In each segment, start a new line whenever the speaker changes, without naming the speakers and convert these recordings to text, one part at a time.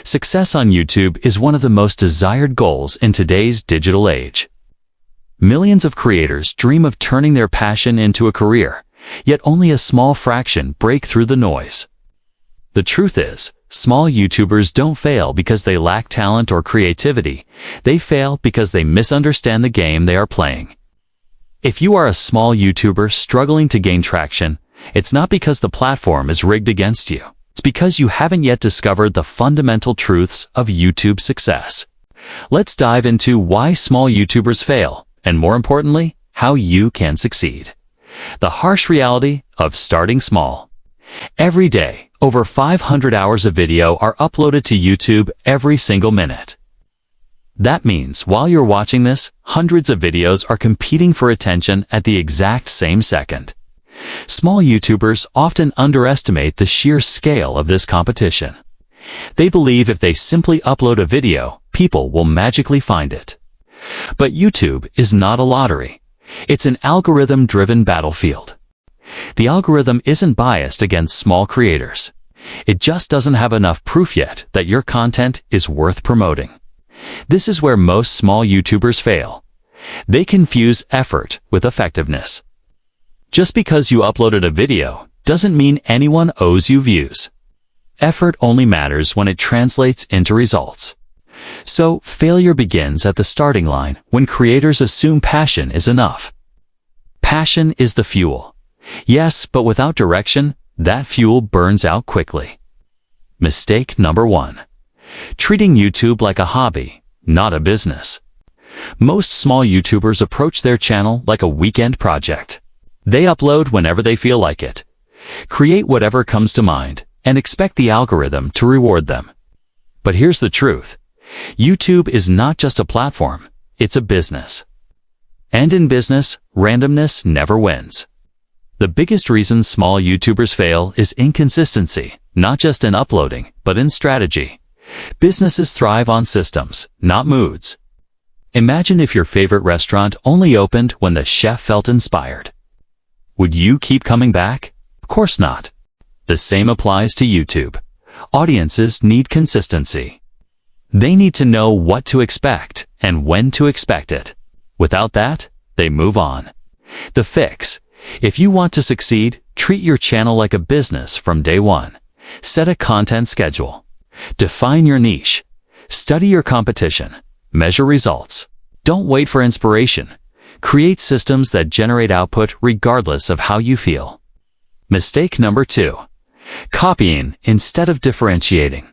Success on YouTube is one of the most desired goals in today's digital age. Millions of creators dream of turning their passion into a career, yet only a small fraction break through the noise. The truth is, small YouTubers don't fail because they lack talent or creativity. They fail because they misunderstand the game they are playing. If you are a small YouTuber struggling to gain traction, it's not because the platform is rigged against you. It's because you haven't yet discovered the fundamental truths of YouTube success. Let's dive into why small YouTubers fail, and more importantly, how you can succeed. The harsh reality of starting small. Every day, over 500 hours of video are uploaded to YouTube every single minute. That means while you're watching this, hundreds of videos are competing for attention at the exact same second. Small YouTubers often underestimate the sheer scale of this competition. They believe if they simply upload a video, people will magically find it. But YouTube is not a lottery. It's an algorithm-driven battlefield. The algorithm isn't biased against small creators. It just doesn't have enough proof yet that your content is worth promoting. This is where most small YouTubers fail. They confuse effort with effectiveness. Just because you uploaded a video doesn't mean anyone owes you views. Effort only matters when it translates into results. So, failure begins at the starting line when creators assume passion is enough. Passion is the fuel. Yes, but without direction, that fuel burns out quickly. Mistake number 1. Treating YouTube like a hobby, not a business. Most small YouTubers approach their channel like a weekend project. They upload whenever they feel like it, create whatever comes to mind, and expect the algorithm to reward them. But here's the truth. YouTube is not just a platform, it's a business. And in business, randomness never wins. The biggest reason small YouTubers fail is inconsistency, not just in uploading, but in strategy. Businesses thrive on systems, not moods. Imagine if your favorite restaurant only opened when the chef felt inspired. Would you keep coming back? Of course not. The same applies to YouTube. Audiences need consistency. They need to know what to expect and when to expect it. Without that, they move on. The fix. If you want to succeed, treat your channel like a business from day one. Set a content schedule. Define your niche. Study your competition. Measure results. Don't wait for inspiration. Create systems that generate output regardless of how you feel. Mistake number 2. Copying instead of differentiating.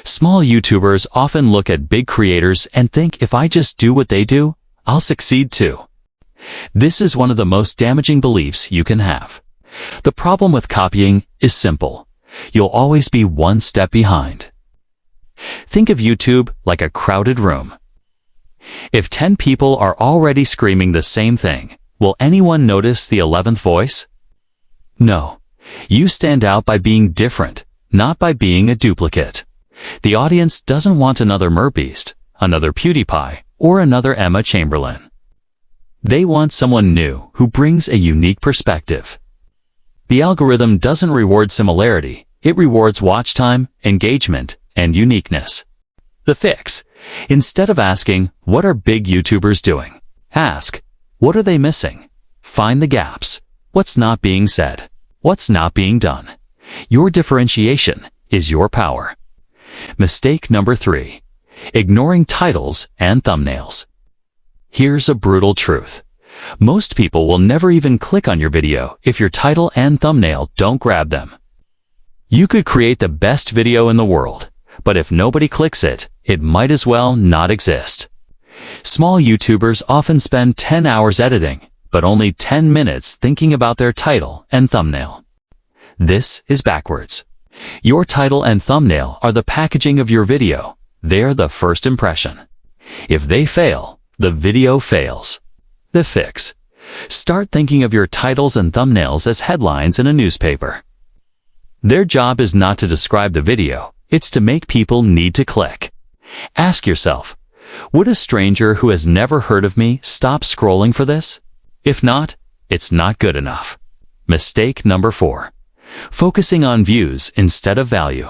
Small YouTubers often look at big creators and think if I just do what they do, I'll succeed too. This is one of the most damaging beliefs you can have. The problem with copying is simple. You'll always be one step behind. Think of YouTube like a crowded room. If 10 people are already screaming the same thing, will anyone notice the 11th voice? No. You stand out by being different, not by being a duplicate. The audience doesn't want another Merbeast, another PewDiePie, or another Emma Chamberlain. They want someone new who brings a unique perspective. The algorithm doesn't reward similarity, it rewards watch time, engagement, and uniqueness. The fix. Instead of asking, what are big YouTubers doing? Ask, what are they missing? Find the gaps. What's not being said? What's not being done? Your differentiation is your power. Mistake number 3. Ignoring titles and thumbnails. Here's a brutal truth. Most people will never even click on your video if your title and thumbnail don't grab them. You could create the best video in the world, but if nobody clicks it, it might as well not exist. Small YouTubers often spend 10 hours editing, but only 10 minutes thinking about their title and thumbnail. This is backwards. Your title and thumbnail are the packaging of your video. They're the first impression. If they fail, the video fails. The fix. Start thinking of your titles and thumbnails as headlines in a newspaper. Their job is not to describe the video, it's to make people need to click. Ask yourself, would a stranger who has never heard of me stop scrolling for this? If not, it's not good enough. Mistake number 4. Focusing on views instead of value.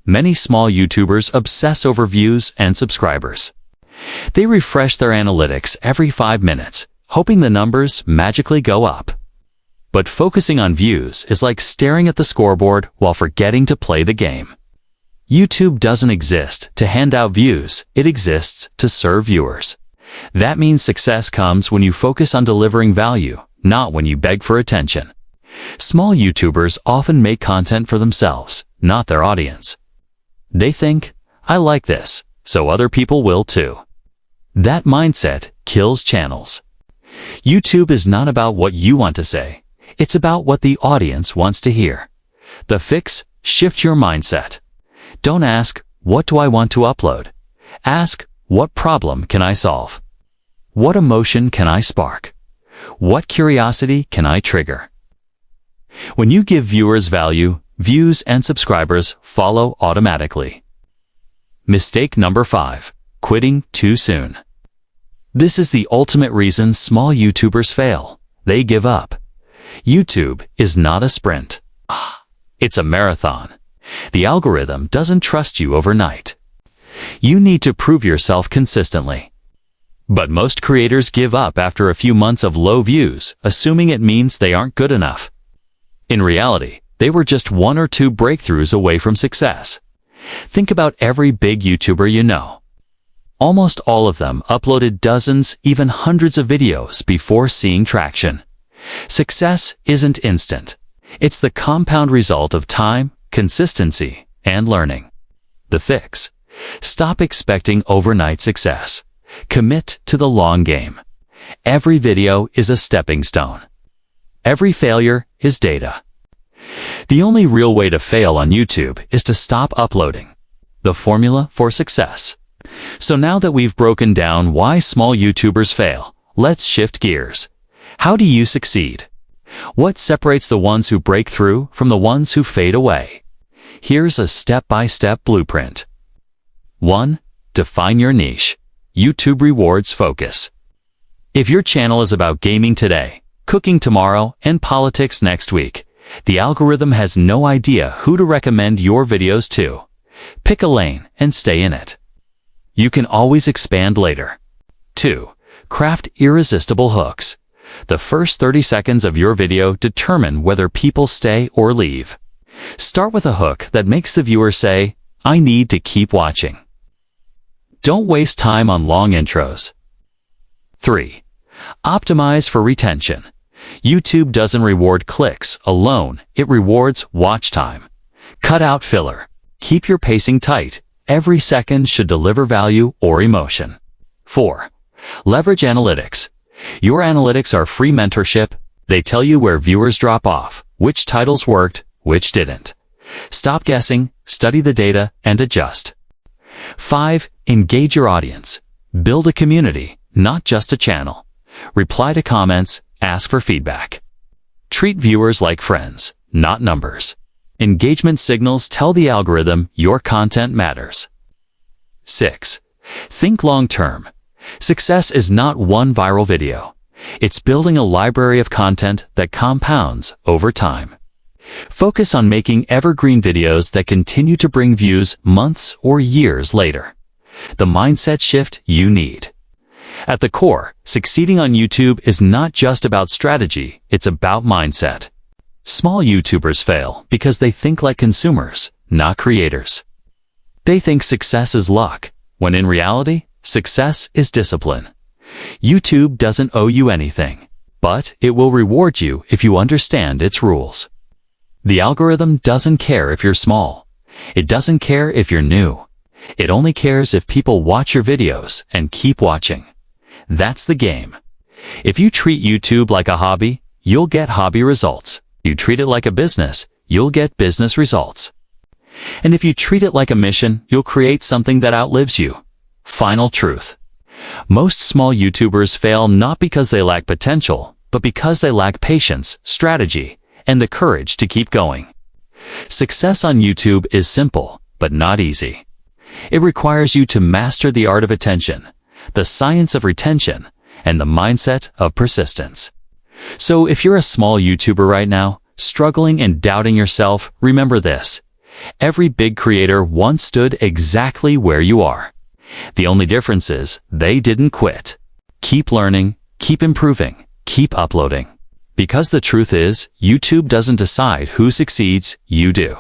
many small YouTubers obsess over views and subscribers. They refresh their analytics every 5 minutes, hoping the numbers magically go up. But focusing on views is like staring at the scoreboard while forgetting to play the game. YouTube doesn't exist to hand out views, it exists to serve viewers. That means success comes when you focus on delivering value, not when you beg for attention. Small YouTubers often make content for themselves, not their audience. They think, I like this, so other people will too. That mindset kills channels. YouTube is not about what you want to say. It's about what the audience wants to hear. The fix: shift your mindset. Don't ask, what do I want to upload? Ask, what problem can I solve? What emotion can I spark? What curiosity can I trigger? When you give viewers value, views and subscribers follow automatically. Mistake number 5. Quitting too soon. This is the ultimate reason small YouTubers fail. They give up. YouTube is not a sprint. It's a marathon. The algorithm doesn't trust you overnight. You need to prove yourself consistently. But most creators give up after a few months of low views, assuming it means they aren't good enough. In reality, they were just 1 or 2 breakthroughs away from success. Think about every big YouTuber you know. Almost all of them uploaded dozens, even hundreds of videos before seeing traction. Success isn't instant. It's the compound result of time, consistency, and learning. The fix: stop expecting overnight success. Commit to the long game. Every video is a stepping stone. Every failure is data. The only real way to fail on YouTube is to stop uploading. The formula for success. So now that we've broken down why small YouTubers fail, let's shift gears. How do you succeed? What separates the ones who break through from the ones who fade away? Here's a step-by-step blueprint. 1. Define your niche. YouTube rewards focus. If your channel is about gaming today, cooking tomorrow, and politics next week, the algorithm has no idea who to recommend your videos to. Pick a lane and stay in it. You can always expand later. 2. Craft irresistible hooks. The first 30 seconds of your video determine whether people stay or leave. Start with a hook that makes the viewer say, I need to keep watching. Don't waste time on long intros. 3. Optimize for retention. YouTube doesn't reward clicks alone, it rewards watch time. Cut out filler. Keep your pacing tight. Every second should deliver value or emotion. 4. Leverage analytics. Your analytics are free mentorship. They tell you where viewers drop off, which titles worked, which didn't. Stop guessing, study the data, and adjust. 5. Engage your audience. Build a community, not just a channel. Reply to comments, ask for feedback. Treat viewers like friends, not numbers. Engagement signals tell the algorithm your content matters. 6. Think long-term. Success is not one viral video. It's building a library of content that compounds over time. Focus on making evergreen videos that continue to bring views months or years later. The mindset shift you need. At the core, succeeding on YouTube is not just about strategy, it's about mindset. Small YouTubers fail because they think like consumers, not creators. They think success is luck, when in reality, success is discipline. YouTube doesn't owe you anything, but it will reward you if you understand its rules. The algorithm doesn't care if you're small. It doesn't care if you're new. It only cares if people watch your videos and keep watching. That's the game. If you treat YouTube like a hobby, you'll get hobby results. You treat it like a business, you'll get business results. And if you treat it like a mission, you'll create something that outlives you. Final truth. Most small YouTubers fail not because they lack potential, but because they lack patience, strategy, and the courage to keep going. Success on YouTube is simple, but not easy. It requires you to master the art of attention, the science of retention, and the mindset of persistence. So if you're a small YouTuber right now, struggling and doubting yourself, remember this. Every big creator once stood exactly where you are. The only difference is they didn't quit. Keep learning, keep improving, keep uploading. Because the truth is, YouTube doesn't decide who succeeds, you do.